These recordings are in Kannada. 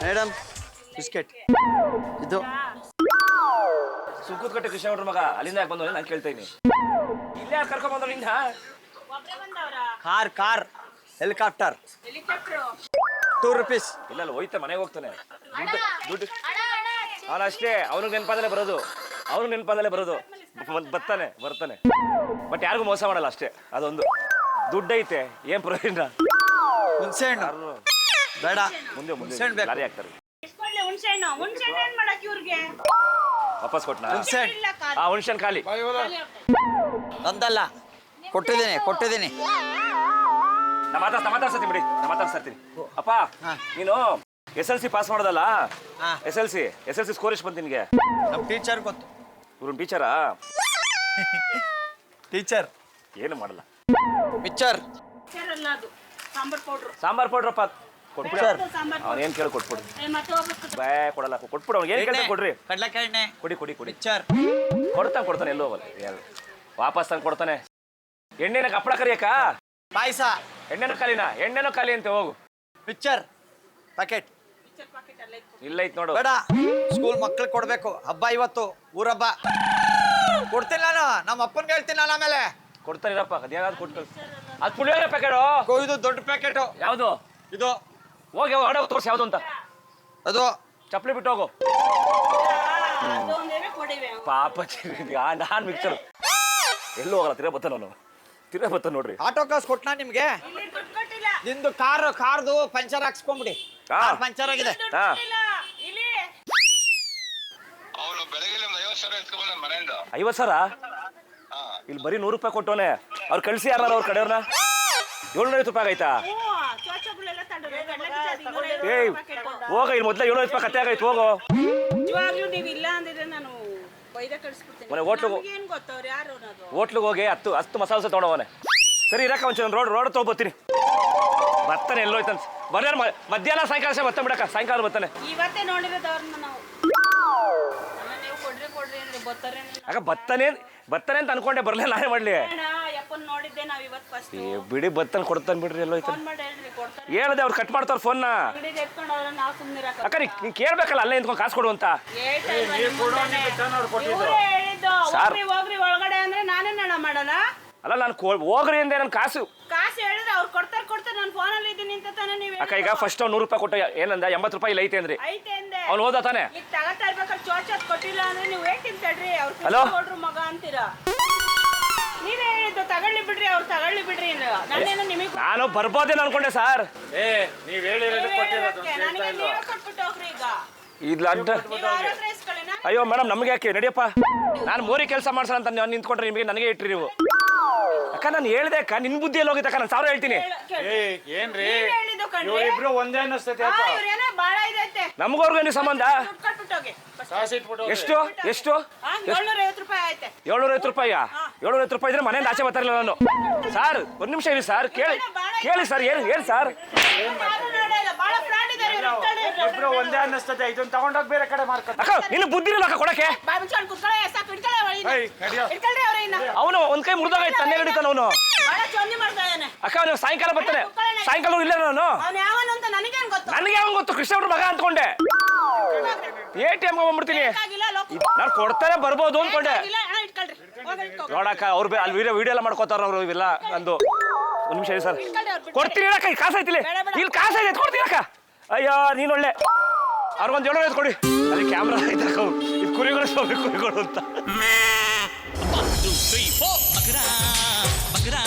ಮೇಡಮ್ ಬಿಸ್ಕೆಟ್ ಇದು ಸುಂಕದ ಕಟ್ಟೆ ಕೃಷ್ಣ ಮಗ ಅಲ್ಲಿಂದ ಯಾಕೆ ಬಂದವನೇ ನಾನು ಕೇಳ್ತಾ ಇದ್ದೀನಿ. ಇಲ್ಲೇ ಯಾರು ಕರ್ಕೊಂಡ್ ಬಂದವ ನಿನ್ನ? Car helicopter 2 rupees. ಇಲ್ಲ ಹೋಯ್ತಾ ಮನೆಗೆ ಹೋಗ್ತಾನೆ. ದುಡ್ಡು ಅವನಷ್ಟೇ, ಅವನಿಗೆ ನೆನಪಾದಲ್ಲೇ ಬರೋದು ಬರ್ತಾನೆ ಬಟ್ ಯಾರಿಗೂ ಮೋಸ ಮಾಡಲ್ಲ ಅಷ್ಟೇ. ಅದೊಂದು ದುಡ್ಡೈತೆ ಏನ್ ಪ್ರಯೋಜನ. ಹುಣಸೆ ಹಣ್ಣು ಬೇಡ, ಮುಂದೆ ಹುಣಸೆ ಲಾರಿ ಹಾಕ್ತಾರೆ. ವಾಪಸ್ ಕೊಟ್ನಾ? ಹುಣಸೆ ಹುಣಸೆ ಖಾಲಿ ತಂದಲ್ಲ, ಕೊಟ್ಟಿದ್ದೀನಿ. ನಾ ಮಾತಾಡ್ಸತ್ತೀನಿ ಬಿಡಿ, ಮಾತಾಡ್ಸತ್ತೀನಿ. ಅಪ್ಪ ನೀನು SLC ಪಾಸ್ ಮಾಡೋದಲ್ಲ, SLC ಸ್ಕೋರ್ ಎಷ್ಟು ಬಂತು ನಿನಗೆ? ನಮ್ಮ ಟೀಚರ್ ಗೊತ್ತು. ಇವ್ರನ್ನ ಟೀಚರಾ? ಟೀಚರ್ ಏನು ಮಾಡಲ್ಲ. ಪಿಕ್ಚರ್ ಸಾಂಬಾರ್ ಪೌಡ್ರಪ್ಪ ಕೊಟ್ಬಿಡು. ಅವನೇನು ಕೇಳಿ ಕೊಟ್ಬಿಡು. ಕೊಡಲ್ಲ, ಕೊಟ್ಬಿಡು. ಅವ್ನಿಗೆ ಏನು ಕೇಳ್ತಾರೆ ಕೊಡ್ರಿ. ಕಡ್ಲೆಕಾಯಿ ಎಣ್ಣೆ ಕೊಡಿ. ಪಿಕ್ಚರ್ ಕೊಡ್ತಾನೆ ಎಲ್ಲೋ ಹೋಗಲ್ಲ, ವಾಪಸ್ ತಂದು ಕೊಡ್ತಾನೆ. ಎಣ್ಣೆನ ಕಪ್ಪಳ ಕರಿಯಕ್ಕ, ಪಾಯಸ, ಎಣ್ಣೆನೂ ಖಾಲಿ ಅಂತ ಹೋಗು. ಪಿಕ್ಚರ್ ಪ್ಯಾಕೆಟ್ ಇಲ್ಲ ಐತ್ ನೋಡು. ಬೇಡ, ಸ್ಕೂಲ್ ಮಕ್ಳಿಗೆ ಕೊಡ್ಬೇಕು. ಹಬ್ಬ ಇವತ್ತು, ಊರಬ್ಬ. ಕೊಡ್ತೀನಿ ನಾನು, ನಮ್ಮ ಅಪ್ಪನ್ಗೆ ಹೇಳ್ತೀನಿ ನಾನು. ಆಮೇಲೆ ಕೊಡ್ತಾನಿರಪ್ಪ, ಅದೇನಾದ್ರು ಕೊಟ್ಟು. ಅದು ಪುಳಿಯೋಗರೆ ಪ್ಯಾಕೆಟು. ಇದು ದೊಡ್ಡ ಪ್ಯಾಕೆಟು. ಯಾವುದು ಇದು? ಹೋಗಿ ಹೊರಡೆ ತೋರಿಸಿ ಯಾವುದು ಅಂತ. ಅದು ಚಪ್ಪಲಿ ಬಿಟ್ಟು ಹೋಗು. ಪಾಪ ನಾನು ಮಿಕ್ಸರ್ ಎಲ್ಲೂ ಹೋಗಲ್ಲ. ತಿರ್ಗಾ ಬರ್ತಾನೆ ನೋಡ್ರಿ. ಆಟೋ ಕಾಸ್ ಕೊಟ್ನಾ ನಿಮ್ಗೆ? ನಿಂದು ಕಾರ್ದು ಪಂಚರ್ ಹಾಕ್ಸ್ಕೊಂಬಿಡಿ. ಪಂಚರ್ ಆಗಿದೆ. ಅವನು ಬೆಳಗ್ಗೆ 50,000 ಎತ್ಕೊಂಡ್ ಮನೆಯಿಂದ. 50,000? ಇಲ್ಲಿ ಬರೀ 100 ರೂಪಾಯಿ ಕೊಟ್ಟವನೆ. ಅವ್ರು ಕಳಿಸಿ ಯಾರು ಅವ್ರ ಕಡೆಯವ್ರನ್ನ? 750 ರೂಪಾಯಿ ಆಯ್ತಾ? ಏಯ್ ಹೋಗ, ಇಲ್ಲಿ ಮೊದಲೇ 750 ರೂಪಾಯಿ ಕತ್ತೆ ಆಗೈತೆ. ಹೋಗು. ಹೋಟ್ಲಿಗೆ ಹೋಗಿ 10 ಮಸಾಲೆ ದೋಸೆ ತೊಗೊಂಡವನೆ. ಸರಿ ಇರಕ್ಕ ಒಂಚೂರು ರೋಡ್ ತೊಗೊಬರ್ತೀನಿ. ಬರ್ತಾನೆ ಎಲ್ಲೋಯ್ತಾನೆ. ಬರ್ಯಾರ ಮಧ್ಯಾಹ್ನ ಸಾಯಂಕಾಲ ಬರ್ತಾನೆ ಬಿಡಕ್ಕ. ಸಾಯಂಕಾಲ ಬರ್ತಾನೆ. ಇವತ್ತೇ ನೋಡಿರೋದವ್ರನ್ನ ನಾವು. ನೀವು ಕೊಡ್ರಿ ಅಂದ್ರೆ ಬರ್ತಾನೆ ಅಂತ ಅನ್ಕೊಂಡೆ, ಬರ್ಲಿಲ್ಲ. ನಾನೇ ಮಾಡ್ಲಿ? ನೋಡಿದ್ದೆ ನಾವು ಇವತ್ತು ಫಸ್ಟ್. ಬಿಡಿ ಬರ್ತಾನೆ, ಕೊಡ್ತಾನೆ ಬಿಡ್ರಿ. ಎಲ್ಲೋಯ್ತಾನೆ ಹೇಳ್ದೆ, ಅವ್ರು ಕಟ್ ಮಾಡ್ತಾರ ಫೋನ್. ಅಕ್ಕ ನೀ ಕೇಳ್ಬೇಕಲ್ಲ, ಅಲ್ಲೇ ನಿಂತ್ಕೊಂಡು ಕಾಸು ಕೊಡು ಅಂತ. ಹೋಗ್ರಿ ಒಳಗಡೆ ಅಂದ್ರೆ ನಾನೇನ ಮಾಡಲ್ಲ. ಅಲ್ಲ ನಾನು ಹೋಗ್ರಿ ಅಂದೆ. ನನ್ ಕಾಸು ಹೇಳಿದ್ರೆ ಅವ್ರು ಕೊಡ್ತಾರೆ. ನಾನು ಫೋನಲ್ಲಿ ಇದ್ದೀನಿ ಅಂತ ತಾನೇ ನೀವು. ಅಕ್ಕ ಈಗ ಫಸ್ಟ್ 100 ರೂಪಾಯಿ ಕೊಟ್ಟ, ಏನಂದ 80 ರೂಪಾಯಿ ಇಲ್ಲ ಐತೆ ಅಂದ್ರಿ. ಅವ್ನು ಹೋದ ತಾನೆ. ಈಗ ತಗತಾ ಇರ್ಬೇಕಾದ್ರೆ ಚೋಚತ್ ಕೊಟ್ಟಿಲ್ಲ ಅಂದ್ರೆ ನೀವು ಹೇಳ್ತೀನಿ ತಡ್ರಿ. ಹಲೋ ಅವ್ರು ಮಗ ಅಂತೀರಾ? ನೀವೇ ಹೇಳಿದ್ದು ತಗೊಳ್ಳಿ ಬಿಡ್ರಿ, ಅವ್ರು ತಗೊಳ್ಳಿ ಬಿಡ್ರಿ. ನಾನೇನು ನಿಮಗೆ ನಾನು ಬರ್ಬೋದೇನು ಅನ್ಕೊಂಡೆ ಸರ್. ನೀವ್ ಹೇಳಿರೋದು ಕೊಟ್ಬಿಟ್ಟು ಹೋಗ್ರಿ. ಈಗ ಇಲ್ಲ ಅಂತ. ಅಯ್ಯೋ ಮೇಡಮ್, ನಮ್ಗೆ ಯಾಕೆ? ನಡಿಯಪ್ಪ, ನಾನು ಮೋರಿ ಕೆಲಸ ಮಾಡ್ಸೋಣ ಅಂತ ನಿಂತ್ಕೊಂಡ್ರೆ ನಿಮಗೆ ನನಗೆ ಇಟ್ರಿ ನೀವು. ಅಕ್ಕ ನಾನು ಹೇಳ್ದೆ ಅಕ್ಕ, ನಿನ್ ಬುದ್ಧಿ ಎಲ್ಲ ಹೋಗಿತ್ತಕ್ಕ. ನಾನು 1000 ಹೇಳ್ತೀನಿ. ಏನ್ರಿ ಇವ್ರಿಬ್ರು ಒಂದೇ ಅನ್ನಿಸ್ತೈತೆ. ನಮಗವ್ರಿಗೂ ಏನು ಸಂಬಂಧ? ಎಷ್ಟು 750 ರೂಪಾಯಿ ಆಯ್ತೆ. 750 ರೂಪಾಯಿಯಾ? 750 ರೂಪಾಯಿ ಇದ್ರೆ ಮನೆಯಿಂದ ಆಚೆ ಬರ್ತಾ ಇರಲಿಲ್ಲ ನಾನು. ಸರ್ ಒಂದು ನಿಮಿಷ ಇರಿ ಸರ್, ಕೇಳಿ ಸರ್. ಏನು ಸರ್? ಇಬ್ರು ಒಂದೇ ಅನ್ನಿಸ್ತದೆ. ಇದನ್ನ ತಗೊಂಡೋಗಿ ಬೇರೆ ಕಡೆ ಮಾರ್ಕೊಂಡು. ಅಕ್ಕ ನಿನ್ನ ಬುದ್ಧಿ ಇಲ್ಲ ಅಕ್ಕ ಕೊಡಕ್ಕೆ. ಅವನು ಒಂದ್ ಕೈ ಮುರಿದೋಗೈತೆ, ತಂದೆ ನಡೀತಾನ ಅವನು. ಅಕ್ಕ ನೀವು ಸಾಯಂಕಾಲ ಬರ್ತಾನೆ. ಸಾಯಂಕಾಲ ಇಲ್ಲ ನಾನು. ನನಗೆ ಅವನ್ ಗೊತ್ತು, ಕೃಷ್ಣ ಅವ್ರ ಮಗ ಅಂದ್ಕೊಂಡೆ. ATM ಬಂದ್ಬಿಡ್ತೀನಿ. ನಾನು ಕೊಡ್ತಾರೆ ಬರ್ಬೋದು ಅಂದ್ಕೊಂಡೆ. ನೋಡಕ್ಕ ಅವ್ರು ಅಲ್ಲಿ ವಿಡಿಯೋ ಎಲ್ಲ ಮಾಡ್ಕೋತಾರ ಅವ್ರು. ಇವೆಲ್ಲ ನಂದು. ಒಂದ್ ನಿಮಿಷ ಸರ್, ಕೊಡ್ತೀನಿ ಅಕ್ಕ. ಈ ಕಾಸು ಐತಿಲಿ, ಇಲ್ಲಿ ಕಾಸು ಐತೆ, ಕೊಡ್ತೀನಿ ಅಕ್ಕ. ಅಯ್ಯೋ ನೀನ್ ಒಳ್ಳೆ. ಅವ್ರಿಗೊಂದು 750 ಕೊಡಿ. ಅಲ್ಲಿ ಕ್ಯಾಮ್ರಾ ಐತಕ್ಕ. ಇದು ಕುರಿಗಳು ಅಂತ. 1, 2, 3, 4 Bagara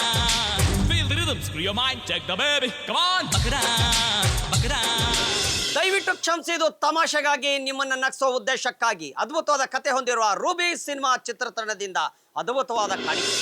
feel the rhythm, screw your mind, take the baby, come on Bagara. ದಯವಿಟ್ಟು ಕ್ಷಮಿಸಿ, ಇದು ತಮಾಷೆಗಾಗಿ, ನಿಮ್ಮನ್ನ ನಗಿಸೋ ಉದ್ದೇಶಕ್ಕಾಗಿ ಅದ್ಭುತವಾದ ಕತೆ ಹೊಂದಿರುವ ರೂಬಿ ಸಿನಿಮಾ ಚಿತ್ರತಂಡದಿಂದ ಅದ್ಭುತವಾದ ಕಾಣಿಕೆ.